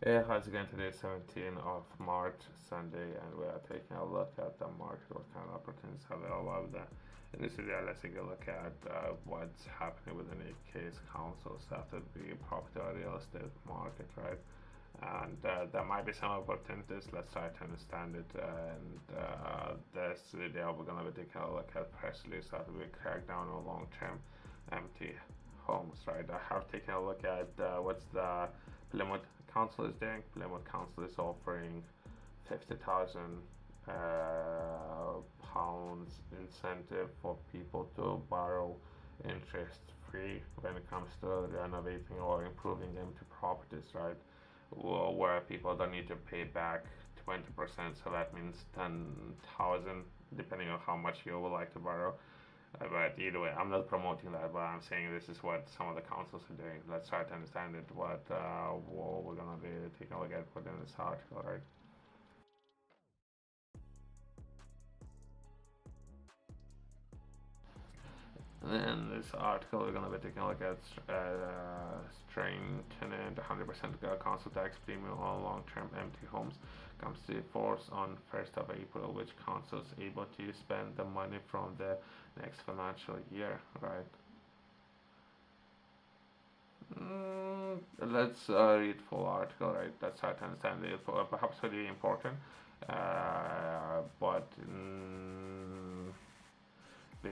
Hey, how's it going today? 17th of March, Sunday, and we are taking a look at the market, what kind of opportunities are available out there. In this video, let's take a look at what's happening within the case councils after the property or real estate market, right? And there might be some opportunities. Let's try to understand it. And this video, we're going to be taking a look at press release after we crack down on long-term empty homes, right? I have taken a look at what's the Plymouth Council is doing. Plymouth Council is offering 50,000 pounds incentive for people to borrow interest free when it comes to renovating or improving empty properties, right? Where people don't need to pay back 20%, so that means 10,000 depending on how much you would like to borrow. But either way, I'm not promoting that, but I'm saying this is what some of the councils are doing. Let's try to understand it, what we're going to be taking a look at within this article, right? In this article, we're going to be taking a look at strengthening the 100% council tax premium on long-term empty homes comes to force on 1st of April, which councils able to spend the money from the next financial year, right? Let's read full article, right? That's how to understand it. Perhaps really important, but we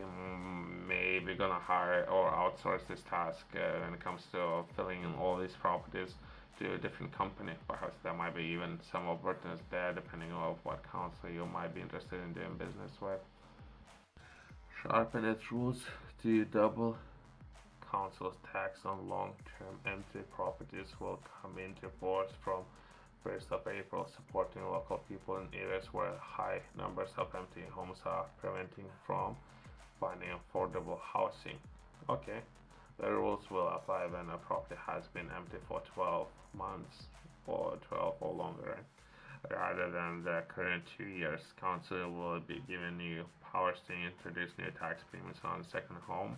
may be gonna hire or outsource this task when it comes to filling in all these properties to a different company. Perhaps there might be even some opportunities there, depending on what council you might be interested in doing business with. Sharpen its rules to double council's tax on long-term empty properties will come into force from 1st of April, supporting local people in areas where high numbers of empty homes are preventing from finding affordable housing. Okay, the rules will apply when a property has been empty for 12 months or 12 or longer. Rather than the current 2 years, council will be given new powers to introduce new tax payments on second home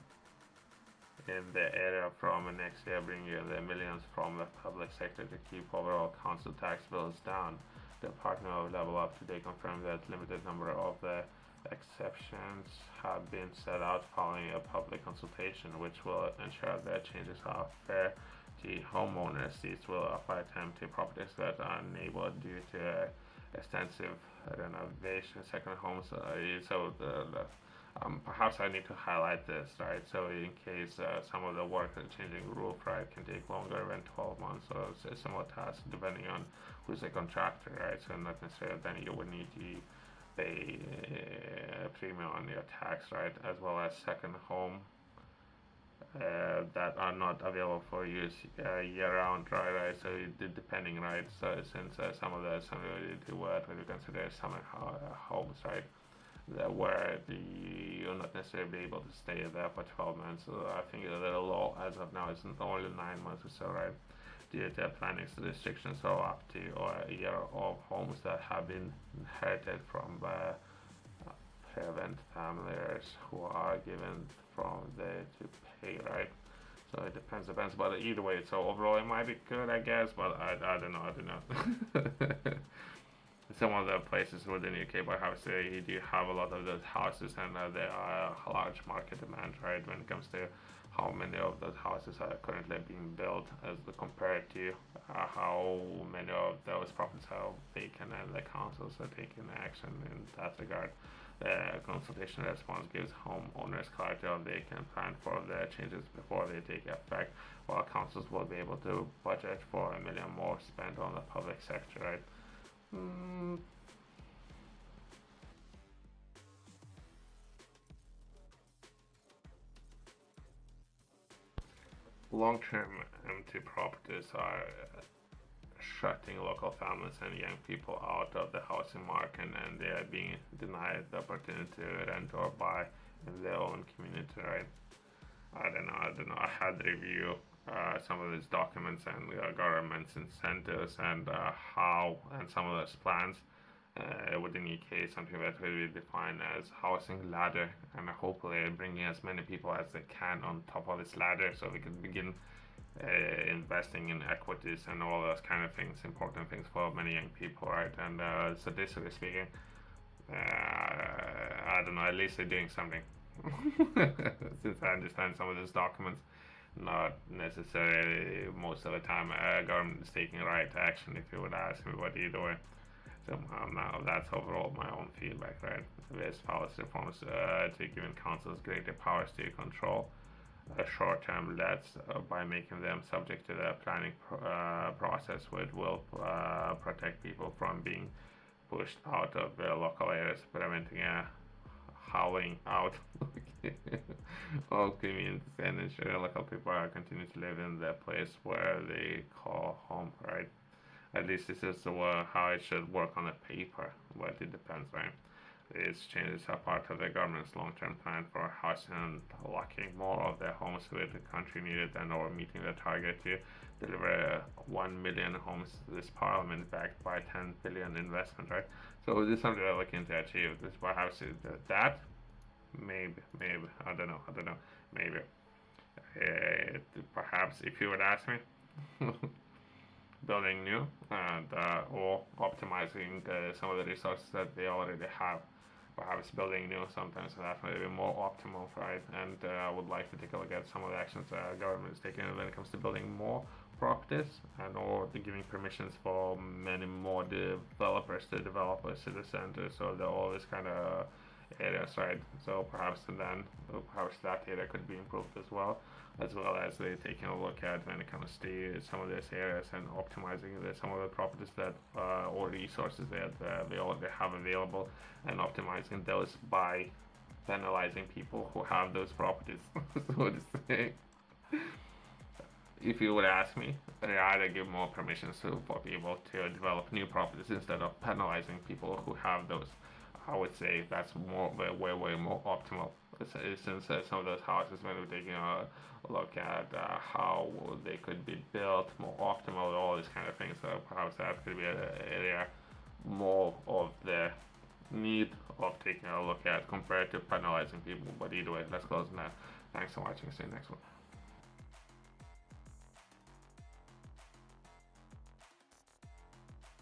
in the area from next year, bringing the millions from the public sector to keep overall council tax bills down. The department of Level Up today confirmed that limited number of the exceptions have been set out following a public consultation, which will ensure that changes are fair to homeowners. These will apply to empty properties that are unable due to extensive renovation, second homes. Perhaps I need to highlight this, right? So in case some of the work and changing roof, right, can take longer than 12 months or a similar task, depending on who's the contractor, right? So not necessarily then you would need to pay a premium on your tax, right? As well as second home that are not available for use year-round, right? So depending, right? So since some of the what we consider summer homes, right? Where you'll not necessarily be able to stay there for 12 months. So I think a little low as of now. It's only 9 months or so, right? Due to planning restrictions, so up to or a year of homes that have been inherited from parent families who are given from there to pay, right? So it depends. But either way, so overall it might be good, I guess. But I don't know. I don't know. Some of the places within UK, but obviously you do have a lot of those houses, and there are a large market demand, right, when it comes to how many of those houses are currently being built as compared to how many of those properties are vacant, and the councils are taking action in that regard. The consultation response gives homeowners clarity on they can plan for the changes before they take effect, while councils will be able to budget for a million more spent on the public sector, right? Mm, Long-term empty properties are shutting local families and young people out of the housing market, and they are being denied the opportunity to rent or buy in their own community, right? I don't know. I had review some of these documents and government's incentives and how and some of those plans within UK, something that will be defined as housing ladder, and hopefully bringing as many people as they can on top of this ladder, so we can begin investing in equities and all those kind of things, important things for many young people, right? And statistically speaking, I don't know, at least they're doing something. Since I understand some of these documents, not necessarily most of the time government is taking right action, if you would ask me, but either way. So now that's overall my own feedback, right? There's policy reforms to giving councils greater powers to control short-term debts by making them subject to the planning process, which will protect people from being pushed out of the local areas, preventing a howling out of communities and ensure local people continue to live in the place where they call home, right? At least this is how it should work on the paper, but it depends, right? These changes are part of the government's long-term plan for housing and locking more of their homes with the country needed and or meeting the target to deliver 1 million homes this parliament backed by 10 billion investment, right? So this is something they're looking to achieve. This perhaps that maybe I don't know maybe perhaps if you would ask me building new and or optimizing some of the resources that they already have. Perhaps building new sometimes that may be more optimal, right? And I would like to take a look at some of the actions government is taking when it comes to building more properties and or giving permissions for many more developers to develop a city center. So all this kind of areas, right? So perhaps that area could be improved as well as they taking a look at when it comes to some of these areas and optimizing some of the properties that or resources that they already have available and optimizing those by penalizing people who have those properties, so to say. If you would ask me, I'd rather give more permissions for people to develop new properties instead of penalizing people who have those. I would say that's way more optimal. Since some of those houses, when we're taking a look at how they could be built more optimal, all these kind of things. So perhaps that could be an area more of the need of taking a look at compared to penalizing people. But either way, let's close now. Thanks for watching. See you next one.